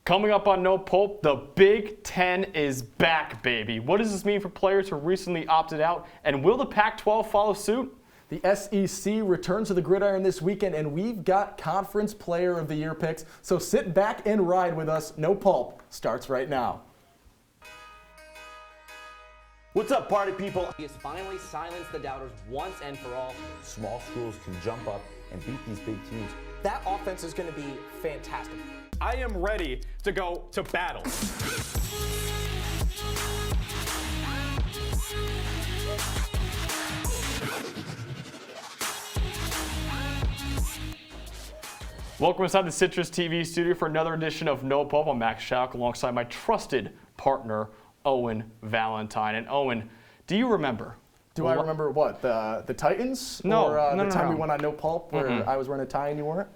Coming up on No Pulp, the Big Ten is back, baby. What does this mean for players who recently opted out? And will the Pac-12 follow suit? The SEC returns to the gridiron this weekend, and we've got Conference Player of the Year picks. So sit back and ride with us. No Pulp starts right now. What's up, party people? He has finally silenced the doubters once and for all. Small schools can jump up and beat these big teams. That offense is going to be fantastic. I am ready to go to battle. Welcome inside the CitrusTV studio for another edition of No Pulp. I'm Max Schauk alongside my trusted partner, Owen Valentine. And Owen, do you remember? Do I remember what? The Titans? No, or no, the time no. we went on No Pulp where I was wearing a tie and you weren't?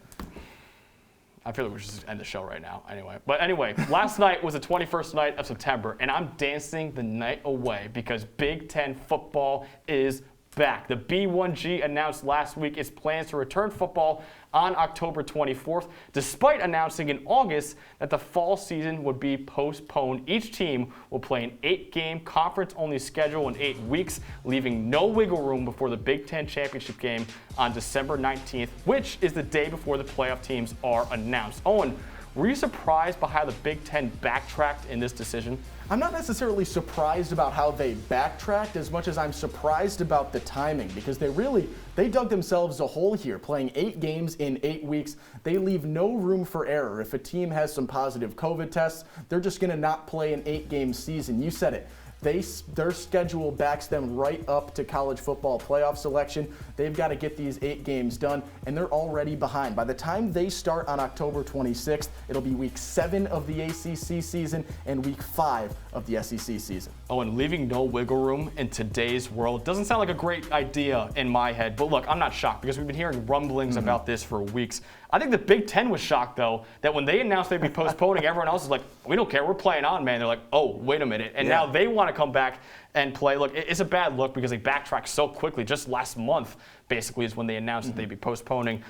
I feel like we should just end the show right now anyway. But anyway, last night was the 21st night of September, and I'm dancing the night away because Big Ten football is back. The B1G announced last week its plans to return football on October 24th, despite announcing in August that the fall season would be postponed. Each team will play an 8-game conference-only schedule in 8 weeks, leaving no wiggle room before the Big Ten championship game on December 19th, which is the day before the playoff teams are announced. Owen, were you surprised by how the Big Ten backtracked in this decision? I'm not necessarily surprised about how they backtracked as much as I'm surprised about the timing, because they dug themselves a hole here. Playing 8 games in 8 weeks, they leave no room for error. If a team has some positive COVID tests, they're just going to not play an 8-game season. You said it. Their schedule backs them right up to college football playoff selection. They've got to get these 8 games done, and they're already behind. By the time they start on October 26th, it'll be week 7 of the ACC season and week 5 of the SEC season. Oh, and leaving no wiggle room in today's world doesn't sound like a great idea in my head. But look, I'm not shocked because we've been hearing rumblings about this for weeks. I think the Big Ten was shocked, though, that when they announced they'd be postponing, everyone else is like, we don't care, we're playing on, man. They're like, oh, wait a minute. And now they want to come back and play. Look, it's a bad look because they backtracked so quickly. Just last month, basically, is when they announced that they'd be postponing.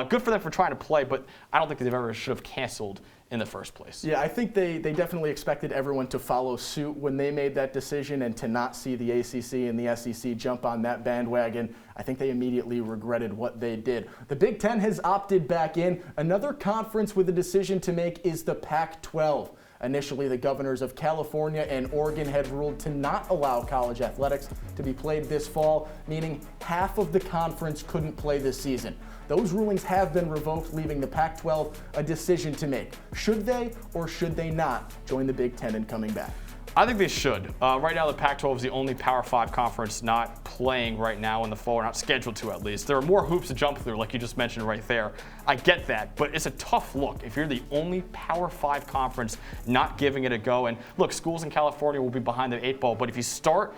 Good for them for trying to play, but I don't think they've ever should have canceled in the first place. Yeah, I think they definitely expected everyone to follow suit when they made that decision, and to not see the ACC and the SEC jump on that bandwagon. I think they immediately regretted what they did. The Big Ten has opted back in. Another conference with a decision to make is the Pac-12. Initially, the governors of California and Oregon had ruled to not allow college athletics to be played this fall, meaning half of the conference couldn't play this season. Those rulings have been revoked, leaving the Pac-12 a decision to make. Should they or should they not join the Big Ten in coming back? I think they should. Right now, the Pac-12 is the only Power 5 conference not playing right now in the fall, or not scheduled to at least. There are more hoops to jump through, like you just mentioned right there. I get that, but it's a tough look if you're the only Power 5 conference not giving it a go. And look, schools in California will be behind the 8 ball, but if you start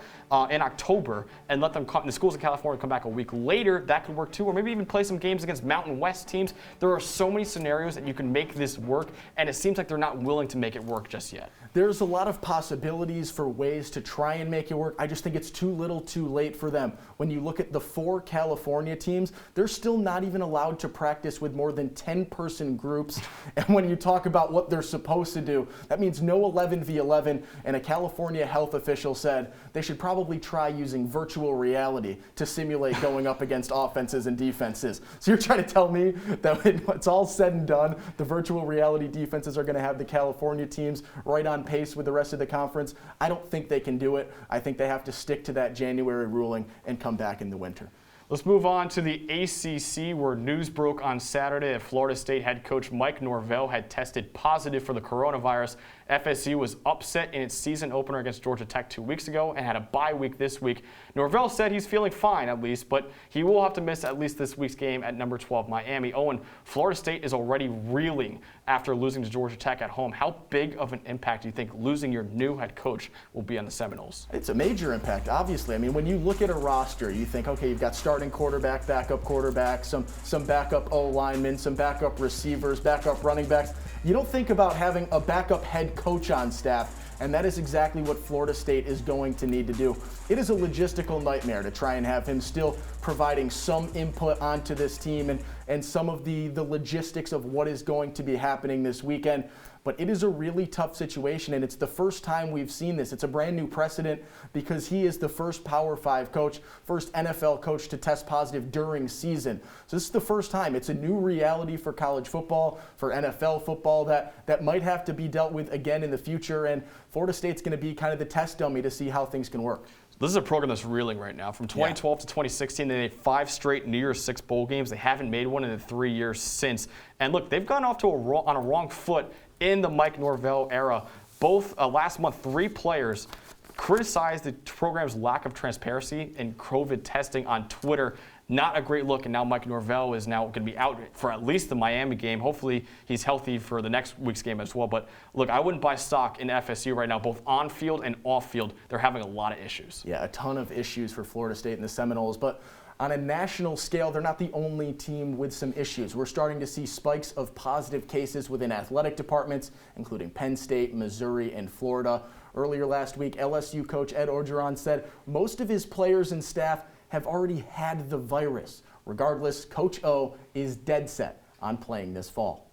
in October and let them the schools in California come back a week later, that could work too, or maybe even play some games against Mountain West teams. There are so many scenarios that you can make this work, and it seems like they're not willing to make it work just yet. There's a lot of possibilities for ways to try and make it work. I just think it's too little too late for them. When you look at the 4 California teams, they're still not even allowed to practice with more than 10-person groups. And when you talk about what they're supposed to do, that means no 11v11. And a California health official said they should probably try using virtual reality to simulate going up against offenses and defenses. So you're trying to tell me that when it's all said and done, the virtual reality defenses are going to have the California teams right on pace with the rest of the conference? I don't think they can do it. I think they have to stick to that January ruling and come back in the winter. Let's move on to the ACC, where news broke on Saturday that Florida State head coach Mike Norvell had tested positive for the coronavirus. FSU was upset in its season opener against Georgia Tech 2 weeks ago and had a bye week this week. Norvell said he's feeling fine at least, but he will have to miss at least this week's game at number 12 Miami. Owen, Florida State is already reeling after losing to Georgia Tech at home. How big of an impact do you think losing your new head coach will be on the Seminoles? It's a major impact, obviously. I mean, when you look at a roster, you think, okay, you've got starting quarterback, backup quarterback, some backup O-linemen, some backup receivers, backup running backs. You don't think about having a backup head coach on staff, and that is exactly what Florida State is going to need to do. It is a logistical nightmare to try and have him still providing some input onto this team, and and some of the logistics of what is going to be happening this weekend. But it is a really tough situation, and it's the first time we've seen this. It's a brand new precedent because he is the first Power 5 coach, first NFL coach to test positive during season. So this is the first time. It's a new reality for college football, for NFL football that might have to be dealt with again in the future, and Florida State's going to be kind of the test dummy to see how things can work. This is a program that's reeling right now. From 2012 to 2016, they made 5 straight New Year's Six bowl games. They haven't made one in the 3 years since. And look, they've gone off to on a wrong foot in the Mike Norvell era. Both last month, 3 players criticized the program's lack of transparency and COVID testing on Twitter. Not a great look, and now Mike Norvell is now going to be out for at least the Miami game. Hopefully he's healthy for the next week's game as well. But look, I wouldn't buy stock in FSU right now, both on field and off field. They're having a lot of issues. Yeah, a ton of issues for Florida State and the Seminoles. But on a national scale, they're not the only team with some issues. We're starting to see spikes of positive cases within athletic departments, including Penn State, Missouri, and Florida. Earlier last week, LSU coach Ed Orgeron said most of his players and staff have already had the virus. Regardless, Coach O is dead set on playing this fall.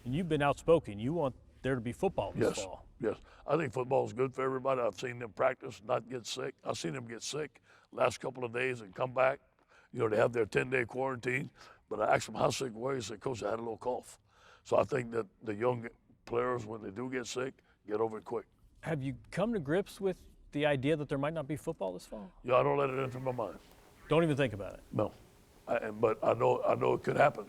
And you've been outspoken. You want there to be football this fall. Yes, I think football is good for everybody. I've seen them practice, not get sick. I've seen them get sick last couple of days and come back. You know, they have their 10-day quarantine. But I asked them how sick were you? He said, Coach, I had a little cough. So I think that the young players, when they do get sick, get over it quick. Have you come to grips with the idea that there might not be football this fall? Yeah, I don't let it enter my mind. Don't even think about it. No, but I know it could happen.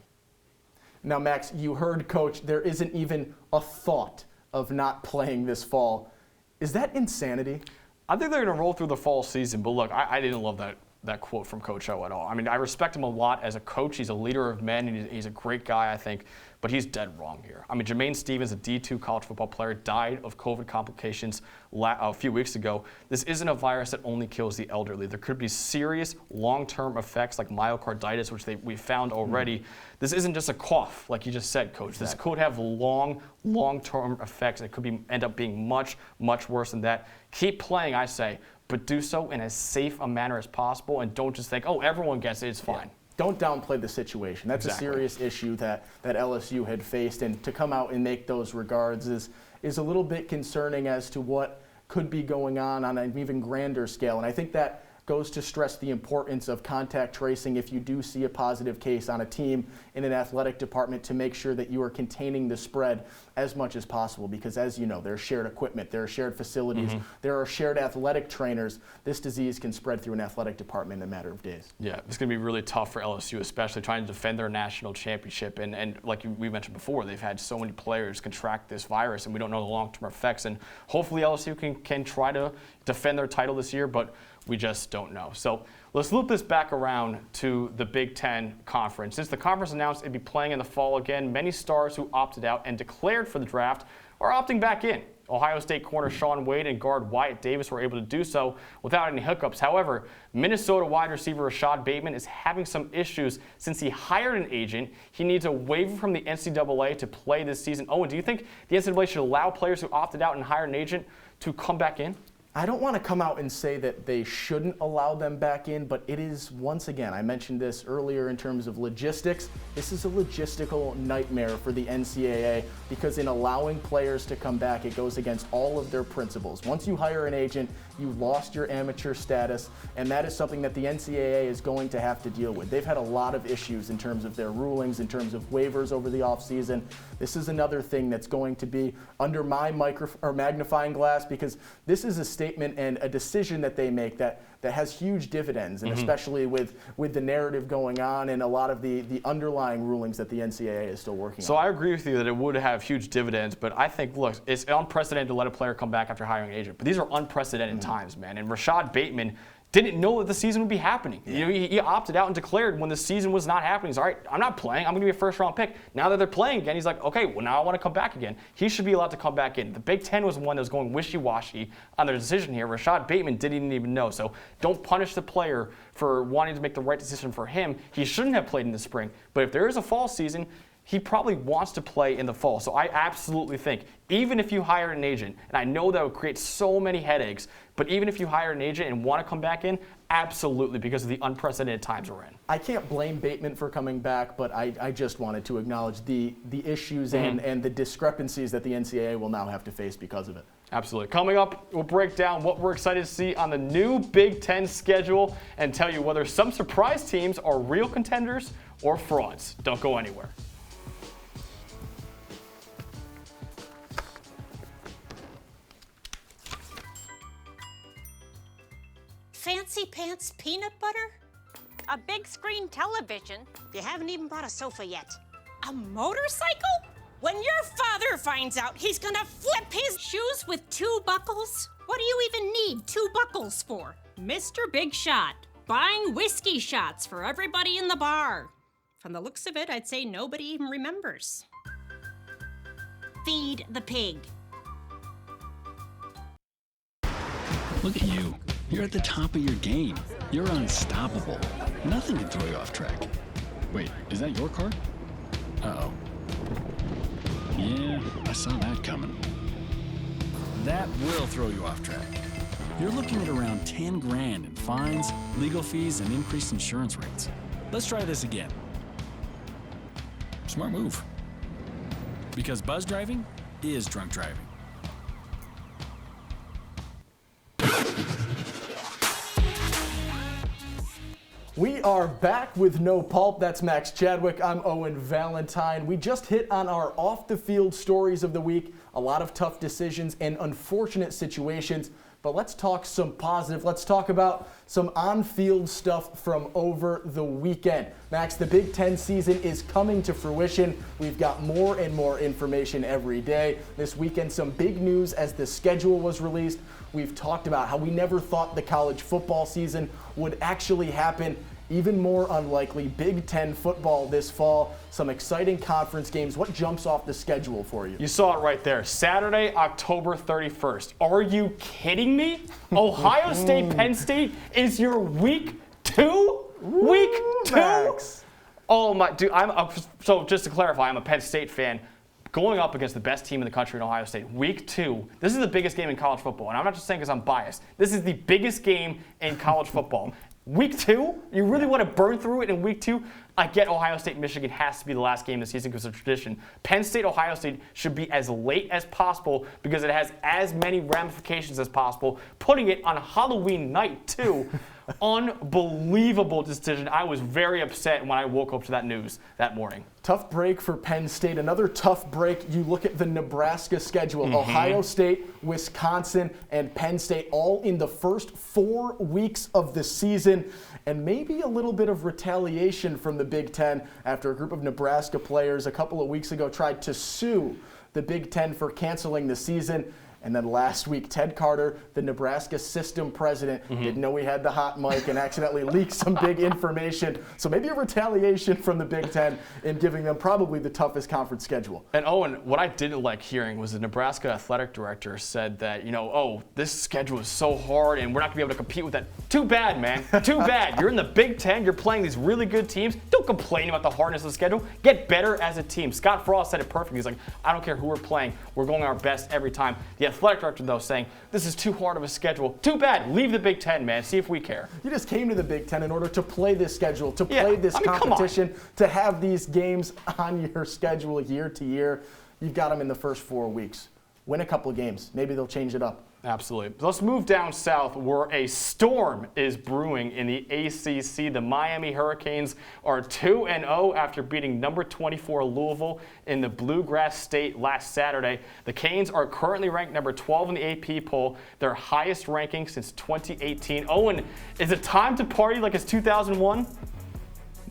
Now, Max, you heard Coach, there isn't even a thought of not playing this fall. Is that insanity? I think they're going to roll through the fall season, but look, I didn't love that quote from Coach O at all. I mean, I respect him a lot as a coach. He's a leader of men, and he's a great guy, I think, but he's dead wrong here. I mean, Jermaine Stevens, a D2 college football player, died of COVID complications a few weeks ago. This isn't a virus that only kills the elderly. There could be serious long-term effects like myocarditis, which we found already. This isn't just a cough, like you just said, Coach. Exactly. This could have long-term effects. It could end up being much, much worse than that. Keep playing, I say, but do so in as safe a manner as possible, and don't just think, oh, everyone gets it, it's fine. Yeah. Don't downplay the situation. That's exactly a serious issue that LSU had faced, and to come out and make those regards is a little bit concerning as to what could be going on an even grander scale. And I think that goes to stress the importance of contact tracing if you do see a positive case on a team in an athletic department, to make sure that you are containing the spread as much as possible, because as you know, there's shared equipment, there are shared facilities, there are shared athletic trainers. This disease can spread through an athletic department in a matter of days. Yeah, it's going to be really tough for LSU, especially trying to defend their national championship. And like we mentioned before, they've had so many players contract this virus, and we don't know the long-term effects. And hopefully LSU can try to defend their title this year, but we just don't know. So let's loop this back around to the Big Ten Conference. Since the conference announced it'd be playing in the fall again, many stars who opted out and declared for the draft are opting back in. Ohio State corner Shaun Wade and guard Wyatt Davis were able to do so without any hiccups. However, Minnesota wide receiver Rashad Bateman is having some issues since he hired an agent. He needs a waiver from the NCAA to play this season. Owen, do you think the NCAA should allow players who opted out and hired an agent to come back in? I don't want to come out and say that they shouldn't allow them back in, but it is, once again, I mentioned this earlier in terms of logistics, this is a logistical nightmare for the NCAA, because in allowing players to come back, it goes against all of their principles. Once you hire an agent, you lost your amateur status, and that is something that the NCAA is going to have to deal with. They've had a lot of issues in terms of their rulings, in terms of waivers over the offseason. This is another thing that's going to be under my magnifying glass, because this is a statement and a decision that they make that has huge dividends, and especially with the narrative going on and a lot of the underlying rulings that the NCAA is still working on. So I agree with you that it would have huge dividends, but I think, look, it's unprecedented to let a player come back after hiring an agent. But these are unprecedented times, man. And Rashad Bateman didn't know that the season would be happening. Yeah. You know, he opted out and declared when the season was not happening. He's all right, I'm not playing. I'm going to be a first-round pick. Now that they're playing again, he's like, okay, well, now I want to come back again. He should be allowed to come back in. The Big Ten was one that was going wishy-washy on their decision here. Rashad Bateman didn't even know. So don't punish the player for wanting to make the right decision for him. He shouldn't have played in the spring. But if there is a fall season, he probably wants to play in the fall. So I absolutely think, even if you hire an agent, and I know that would create so many headaches, but even if you hire an agent and want to come back in, Absolutely, because of the unprecedented times we're in. I can't blame Bateman for coming back, but I just wanted to acknowledge the issues and the discrepancies that the NCAA will now have to face because of it. Absolutely. Coming up, we'll break down what we're excited to see on the new Big Ten schedule and tell you whether some surprise teams are real contenders or frauds. Don't go anywhere. Fancy pants peanut butter? A big screen television? You haven't even bought a sofa yet. A motorcycle? When your father finds out, he's gonna flip his shoes with 2 buckles? What do you even need 2 buckles for? Mr. Big Shot, buying whiskey shots for everybody in the bar. From the looks of it, I'd say nobody even remembers. Feed the pig. Look at you. You're at the top of your game. You're unstoppable. Nothing can throw you off track. Wait, is that your car? Uh-oh. Yeah, I saw that coming. That will throw you off track. You're looking at around 10 grand in fines, legal fees, and increased insurance rates. Let's try this again. Smart move. Because buzz driving is drunk driving. We are back with no Pulp. That's Max Chadwick. I'm Owen Valentine. We just hit on our off-the-field stories of the week. A lot of tough decisions and unfortunate situations. But let's talk some positive. Let's talk about some on-field stuff from over the weekend. Max, the Big Ten season is coming to fruition. We've got more and more information every day. This weekend, some big news as the schedule was released. We've talked about how we never thought the college football season would actually happen. Even more unlikely, Big Ten football this fall. Some exciting conference games. What jumps off the schedule for you? You saw it right there. Saturday, October 31st. Are you kidding me? Ohio State, Penn State is your week 2? Week 2? Max. Oh my, dude, so just to clarify, I'm a Penn State fan. Going up against the best team in the country in Ohio State, week 2. This is the biggest game in college football. And I'm not just saying because I'm biased. This is the biggest game in college football. Week 2? You really want to burn through it in week 2? I get Ohio State, Michigan has to be the last game of the season because of tradition. Penn State, Ohio State should be as late as possible because it has as many ramifications as possible. Putting it on Halloween night, too. Unbelievable decision. I was very upset when I woke up to that news that morning. Tough break for Penn State. Another tough break. You look at the Nebraska schedule. Ohio State, Wisconsin, and Penn State all in the first 4 weeks of the season. And maybe a little bit of retaliation from the Big Ten after a group of Nebraska players a couple of weeks ago tried to sue the Big Ten for canceling the season. And then last week, Ted Carter, the Nebraska system president, didn't know he had the hot mic and accidentally leaked some big information. So maybe a retaliation from the Big Ten in giving them probably the toughest conference schedule. And Owen, what I didn't like hearing was the Nebraska athletic director said that, this schedule is so hard and we're not going to be able to compete with that. Too bad, man. Too bad. You're in the Big Ten. You're playing these really good teams. Don't complain about the hardness of the schedule. Get better as a team. Scott Frost said it perfectly. He's like, I don't care who we're playing. We're going our best every time. The athletic director, though, saying, this is too hard of a schedule. Too bad. Leave the Big Ten, man. See if we care. You just came to the Big Ten in order to play this schedule, to play this competition, to have these games on your schedule year to year. You've got them in the first 4 weeks. Win a couple of games. Maybe they'll change it up. Absolutely. Let's move down south where a storm is brewing in the ACC. The Miami Hurricanes are 2-0 after beating number 24 Louisville in the Bluegrass State last Saturday. The Canes are currently ranked number 12 in the AP poll, their highest ranking since 2018. Owen, is it time to party like it's 2001?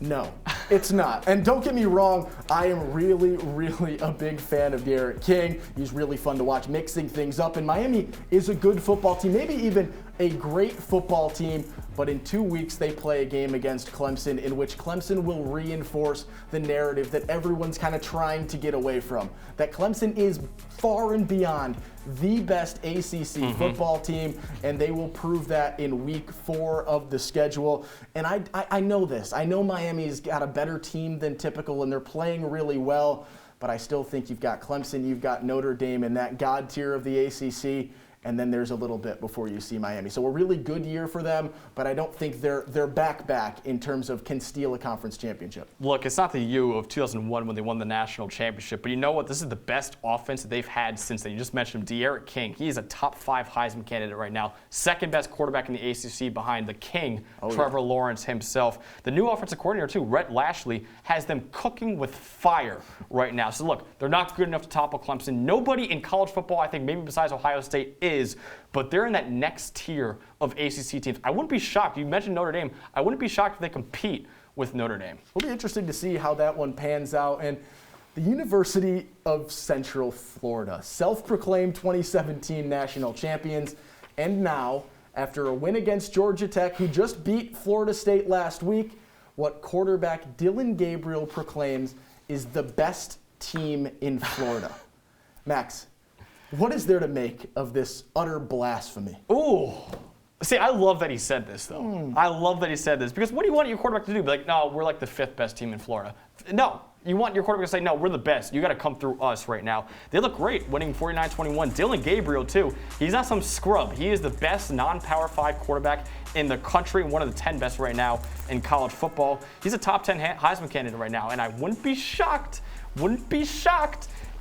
No, it's not. And don't get me wrong, I am really, really a big fan of Garrett King. He's really fun to watch, mixing things up. And Miami is a good football team, maybe even a great football team. But in 2 weeks, they play a game against Clemson in which Clemson will reinforce the narrative that everyone's kind of trying to get away from. That Clemson is far and beyond the best ACC football team, and they will prove that in week 4 of the schedule. And I know this. I know Miami's got a better team than typical, and they're playing really well. But I still think you've got Clemson, you've got Notre Dame in that God tier of the ACC. and then there's a little bit before you see Miami. So a really good year for them, but I don't think they're back in terms of can steal a conference championship. Look, it's not the U of 2001 when they won the national championship, but you know what? This is the best offense that they've had since then. You just mentioned him, De'Aaron King. He is a top 5 Heisman candidate right now. Second best quarterback in the ACC behind the King, Trevor Lawrence himself. The new offensive coordinator, too, Rhett Lashley, has them cooking with fire right now. So look, they're not good enough to topple Clemson. Nobody in college football, I think, maybe besides Ohio State, is, but they're in that next tier of ACC teams. I wouldn't be shocked. You mentioned Notre Dame. I wouldn't be shocked if they compete with Notre Dame. It'll be interesting to see how that one pans out. And the University of Central Florida, self-proclaimed 2017 national champions, and now, after a win against Georgia Tech, who just beat Florida State last week, what quarterback Dylan Gabriel proclaims is the best team in Florida. Max, what is there to make of this utter blasphemy? Ooh. See, I love that he said this, though. I love that he said this, because what do you want your quarterback to do? Be like, no, we're like the 5th best team in Florida. No. You want your quarterback to say, no, we're the best. You got to come through us right now. They look great, winning 49-21. Dylan Gabriel, too. He's not some scrub. He is the best non-Power 5 quarterback in the country, one of the 10 best right now in college football. He's a top 10 Heisman candidate right now, and I wouldn't be shocked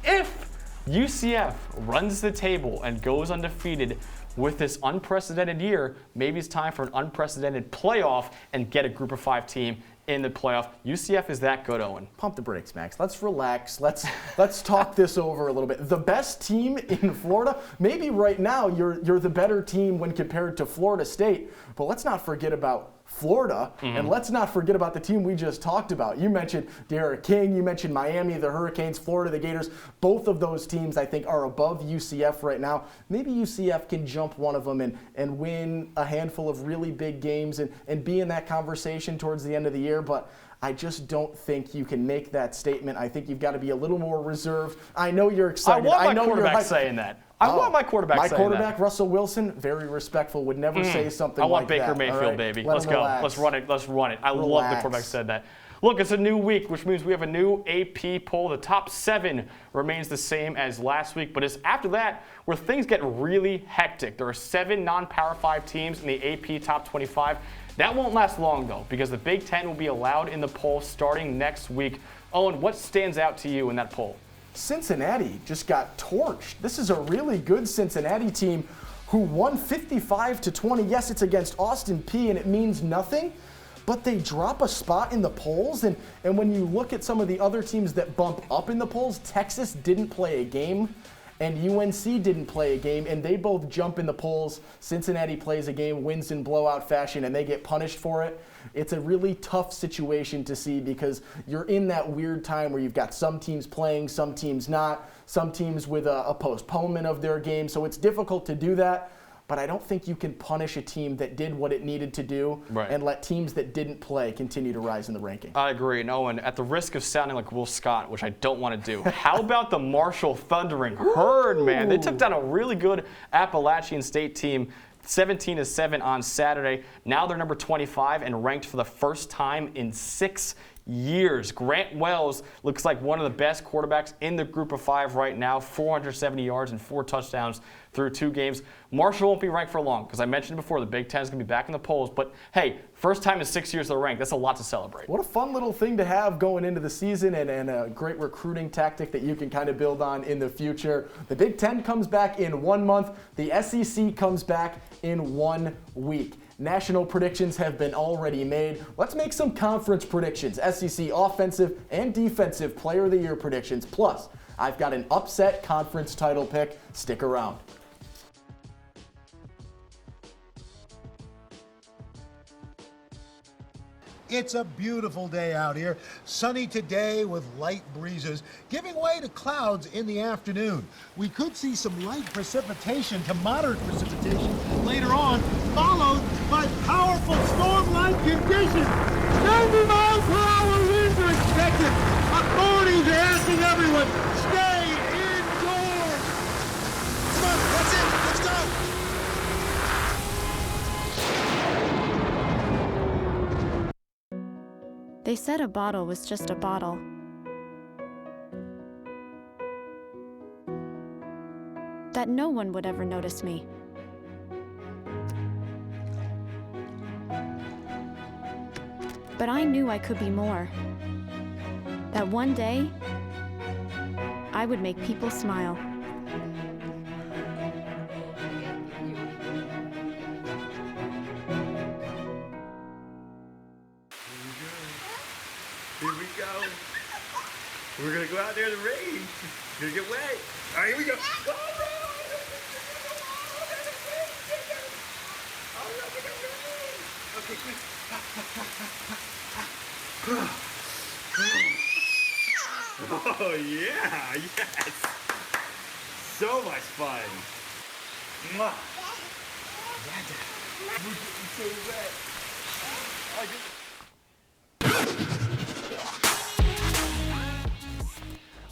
if UCF runs the table and goes undefeated with this unprecedented year. Maybe it's time for an unprecedented playoff and get a group of 5 team in the playoff. UCF is that good, Owen. Pump the brakes, Max. Let's relax. Let's talk this over a little bit. The best team in Florida, maybe right now you're the better team when compared to Florida State, but let's not forget about Florida, and let's not forget about the team we just talked about. You mentioned De'Aaron King, you mentioned Miami, the Hurricanes, Florida, the Gators. Both of those teams, I think, are above UCF right now. Maybe UCF can jump one of them and win a handful of really big games and be in that conversation towards the end of the year, but I just don't think you can make that statement. I think you've got to be a little more reserved. I know you're excited. I want my quarterback saying that. I want my quarterback saying that. My quarterback, Russell Wilson, very respectful, would never say something like that. I want Baker Mayfield, right? baby. Let's go. Relax. Let's run it. I love the quarterback said that. Look, it's a new week, which means we have a new AP poll. The top 7 remains the same as last week, but it's after that where things get really hectic. There are 7 non-Power 5 teams in the AP top 25. That won't last long, though, because the Big Ten will be allowed in the poll starting next week. Owen, what stands out to you in that poll? Cincinnati just got torched. This is a really good Cincinnati team who won 55-20. Yes, it's against Austin Peay, and it means nothing, but they drop a spot in the polls. And when you look at some of the other teams that bump up in the polls, Texas didn't play a game, and UNC didn't play a game, and they both jump in the polls. Cincinnati plays a game, wins in blowout fashion, and they get punished for it. It's a really tough situation to see because you're in that weird time where you've got some teams playing, some teams not, some teams with a postponement of their game. So it's difficult to do that. But I don't think you can punish a team that did what it needed to do and let teams that didn't play continue to rise in the ranking. I agree. And Owen, at the risk of sounding like Will Scott, which I don't want to do, how about the Marshall Thundering Herd, man? They took down a really good Appalachian State team 17-7 on Saturday. Now they're number 25 and ranked for the first time in 6 years. Grant Wells looks like one of the best quarterbacks in the group of 5 right now. 470 yards and 4 touchdowns through 2 games. Marshall won't be ranked for long because I mentioned before the Big Ten is going to be back in the polls. But hey, first time in 6 years they're ranked. That's a lot to celebrate. What a fun little thing to have going into the season and a great recruiting tactic that you can kind of build on in the future. The Big Ten comes back in 1 month. The SEC comes back in 1 week. National predictions have been already made. Let's make some conference predictions. SEC offensive and defensive player of the year predictions. Plus, I've got an upset conference title pick. Stick around. It's a beautiful day out here. Sunny today with light breezes, giving way to clouds in the afternoon. We could see some light precipitation to moderate precipitation later on, followed by powerful storm-like conditions. 90 miles per hour winds are expected. Authorities are asking everyone, stay indoors. Come on, that's it. Let's go. They said a bottle was just a bottle. that no one would ever notice me. But I knew I could be more. That one day, I would make people smile. Here we go. We're gonna go out there in the rain. It's gonna get wet. All right, here we go. Go, bro. Okay, quick. Oh yeah, yes. So much fun. Mwah. We're getting so wet.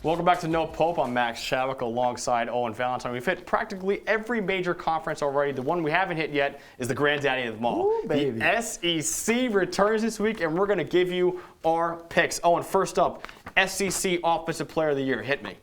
Welcome back to No Pulp. I'm Max Chadwick alongside Owen Valentine. We've hit practically every major conference already. The one we haven't hit yet is the granddaddy of them all. Ooh, baby. The SEC returns this week, and we're going to give you our picks. Owen, first up, SEC Offensive Player of the Year. Hit me.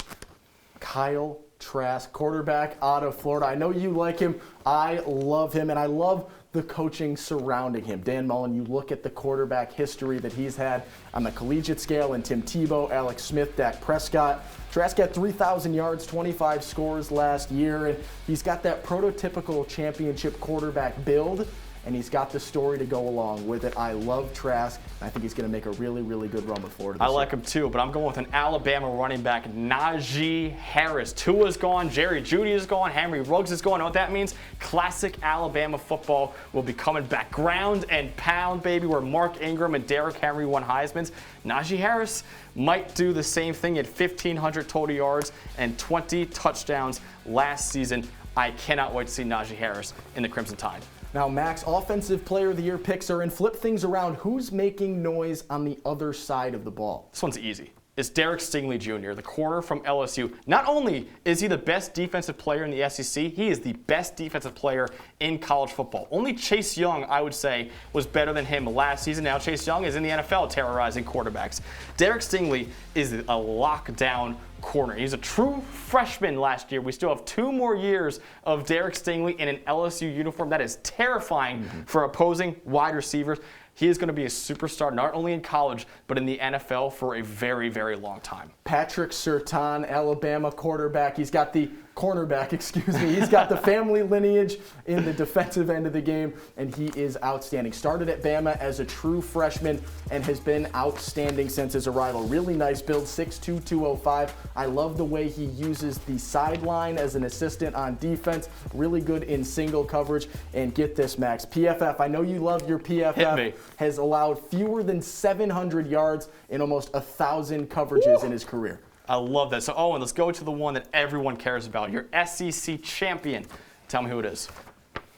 Kyle Trask, quarterback out of Florida. I know you like him. I love him, and I love the coaching surrounding him. Dan Mullen, you look at the quarterback history that he's had on the collegiate scale, and Tim Tebow, Alex Smith, Dak Prescott. Trask got 3,000 yards, 25 scores last year, and he's got that prototypical championship quarterback build, and he's got the story to go along with it. I love Trask. I think he's going to make a really, really good run with Florida this I like year. him too, but I'm going with an Alabama running back, Najee Harris. Tua's gone, Jerry Jeudy is gone, Henry Ruggs is gone. Know what that means? Classic Alabama football will be coming back. Ground and pound, baby, where Mark Ingram and Derrick Henry won Heismans. Najee Harris might do the same thing at 1,500 total yards and 20 touchdowns last season. I cannot wait to see Najee Harris in the Crimson Tide. Now, Max, Offensive Player of the Year picks are in. Flip things around. Who's making noise on the other side of the ball? This one's easy. It's Derek Stingley Jr., the corner from LSU. Not only is he the best defensive player in the SEC, he is the best defensive player in college football. Only Chase Young, I would say, was better than him last season. Now Chase Young is in the NFL terrorizing quarterbacks. Derek Stingley is a lockdown corner. He's a true freshman last year. We still have 2 more years of Derek Stingley in an LSU uniform. That is terrifying for opposing wide receivers. He is going to be a superstar not only in college, but in the NFL for a very, very long time. Patrick Surtain, Alabama quarterback. He's got the cornerback, excuse me. He's got the family lineage in the defensive end of the game, and he is outstanding. Started at Bama as a true freshman and has been outstanding since his arrival. Really nice build, 6'2", 205. I love the way he uses the sideline as an assistant on defense. Really good in single coverage. And get this, Max, PFF, I know you love your PFF. Hit me. Has allowed fewer than 700 yards in almost 1,000 coverages in his career. I love that. So, Owen, let's go to the one that everyone cares about, your SEC champion. Tell me who it is.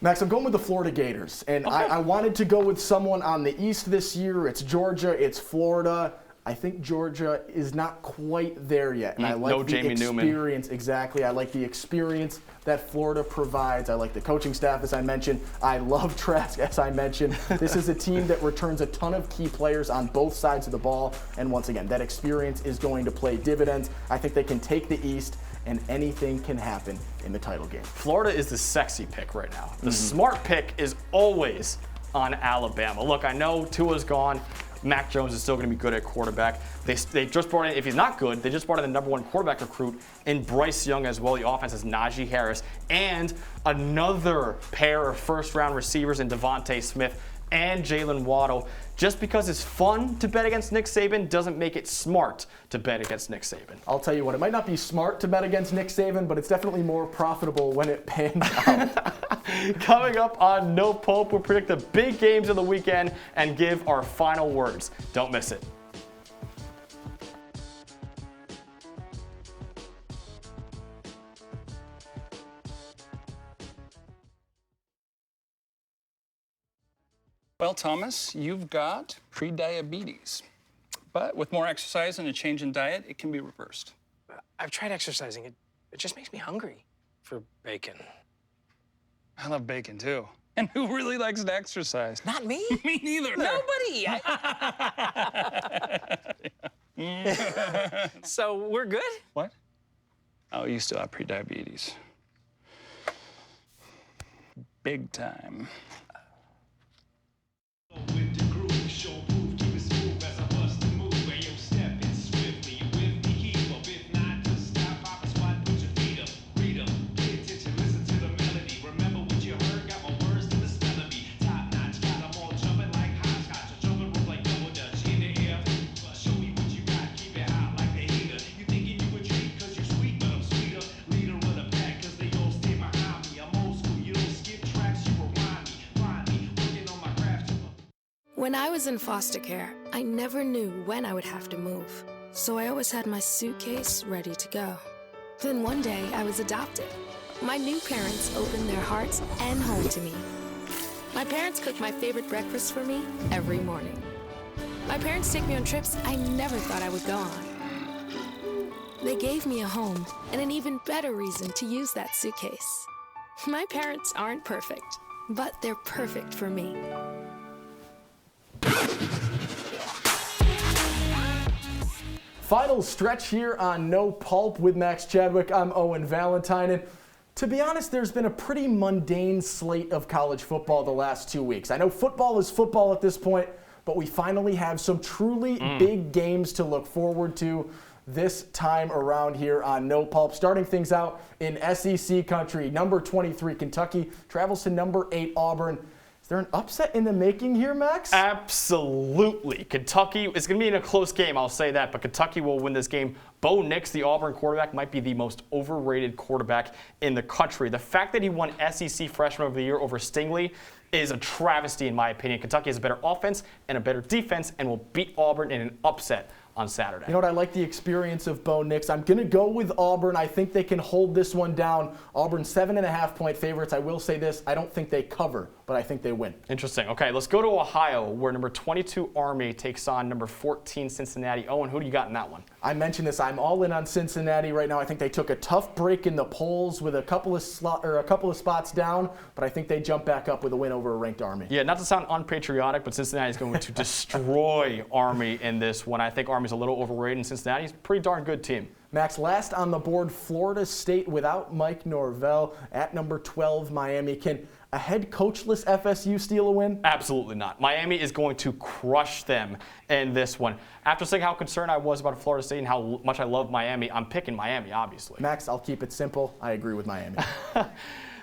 Max, I'm going with the Florida Gators, and Okay. I wanted to go with someone on the East this year. It's Georgia, it's Florida. I think Georgia is not quite there yet, and I like no the Jamie experience. Newman. Exactly, I like the experience that Florida provides. I like the coaching staff, as I mentioned. I love Trask, as I mentioned. This is a team that returns a ton of key players on both sides of the ball, and once again, that experience is going to play dividends. I think they can take the East, and anything can happen in the title game. Florida is the sexy pick right now. The smart pick is always on Alabama. Look, I know Tua's gone. Mac Jones is still going to be good at quarterback. They just brought in, if he's not good, they just brought in the #1 quarterback recruit in Bryce Young as well. The offense has Najee Harris and another pair of first-round receivers in Devontae Smith and Jalen Waddle. Just because it's fun to bet against Nick Saban doesn't make it smart to bet against Nick Saban. I'll tell you what, it might not be smart to bet against Nick Saban, but it's definitely more profitable when it pans out. Coming up on No Pulp, we'll predict the big games of the weekend and give our final words. Don't miss it. Well, Thomas, you've got prediabetes. But with more exercise and a change in diet, it can be reversed. I've tried exercising. It just makes me hungry for bacon. I love bacon, too. And who really likes to exercise? Not me. Me neither. Nobody. So we're good? What? Oh, you still have prediabetes. big time. When I was in foster care, I never knew when I would have to move, so I always had my suitcase ready to go. Then one day, I was adopted. My new parents opened their hearts and home to me. My parents cook my favorite breakfast for me every morning. My parents take me on trips I never thought I would go on. They gave me a home and an even better reason to use that suitcase. My parents aren't perfect, but they're perfect for me. Final stretch here on No Pulp with Max Chadwick. I'm Owen Valentine. And to be honest, there's been a pretty mundane slate of college football the last 2 weeks. I know football is football at this point, but we finally have some truly big games to look forward to this time around here on No Pulp. Starting things out in SEC country, number 23 Kentucky travels to number 8 Auburn. Is there an upset in the making here, Max? Absolutely. Kentucky is going to be in a close game, I'll say that, but Kentucky will win this game. Bo Nix, the Auburn quarterback, might be the most overrated quarterback in the country. The fact that he won SEC Freshman of the Year over Stingley is a travesty, in my opinion. Kentucky has a better offense and a better defense and will beat Auburn in an upset on Saturday. You know what? I like the experience of Bo Nix. I'm going to go with Auburn. I think they can hold this one down. Auburn 7.5-point favorites. I will say this. I don't think they cover, but I think they win. Interesting. Okay, let's go to Ohio, where number 22 Army takes on number 14 Cincinnati. Owen, who do you got in that one? I mentioned this. I'm all in on Cincinnati right now. I think they took a tough break in the polls with a couple of spots down, but I think they jump back up with a win over a ranked Army. Yeah, not to sound unpatriotic, but Cincinnati is going to destroy Army in this one. I think Army's a little overrated, and Cincinnati's a pretty darn good team. Max, last on the board, Florida State without Mike Norvell at number 12, Miami. Can a head coachless FSU steal a win? Absolutely not. Miami is going to crush them in this one. After saying how concerned I was about Florida State and how much I love Miami, I'm picking Miami, obviously. Max, I'll keep it simple. I agree with Miami.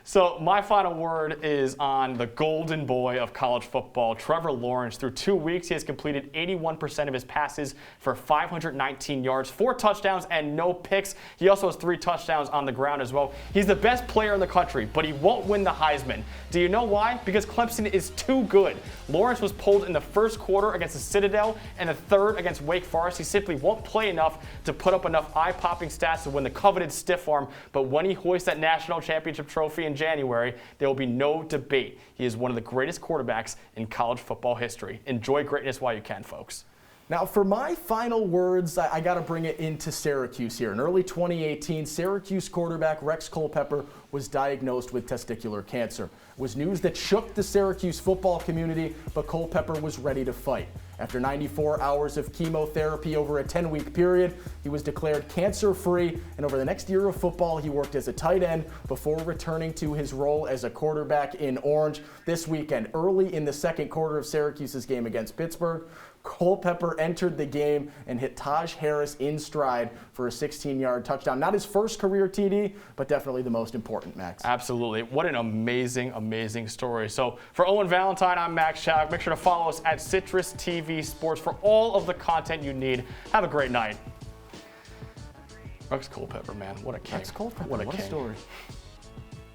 So my final word is on the golden boy of college football, Trevor Lawrence. Through 2 weeks, he has completed 81% of his passes for 519 yards, 4 touchdowns, and no picks. He also has 3 touchdowns on the ground as well. He's the best player in the country, but he won't win the Heisman. Do you know why? Because Clemson is too good. Lawrence was pulled in the first quarter against the Citadel and the third against Wake Forest. He simply won't play enough to put up enough eye-popping stats to win the coveted stiff arm, but when he hoists that national championship trophy in January, there will be no debate. He is one of the greatest quarterbacks in college football history. Enjoy greatness while you can, folks. Now, for my final words, I got to bring it into Syracuse here. In early 2018, Syracuse quarterback Rex Culpepper was diagnosed with testicular cancer. It was news that shook the Syracuse football community, but Culpepper was ready to fight. After 94 hours of chemotherapy over a 10-week period, he was declared cancer-free, and over the next year of football, he worked as a tight end before returning to his role as a quarterback in Orange. This weekend, early in the second quarter of Syracuse's game against Pittsburgh, Culpepper entered the game and hit Taj Harris in stride for a 16-yard touchdown. Not his first career TD, but definitely the most important, Max. Absolutely. What an amazing, amazing story. So for Owen Valentine, I'm Max Chadwick. Make sure to follow us at CitrusTV Sports for all of the content you need. Have a great night. Rex Culpepper, man. What a king. Rex Culpepper, what a what king. a story.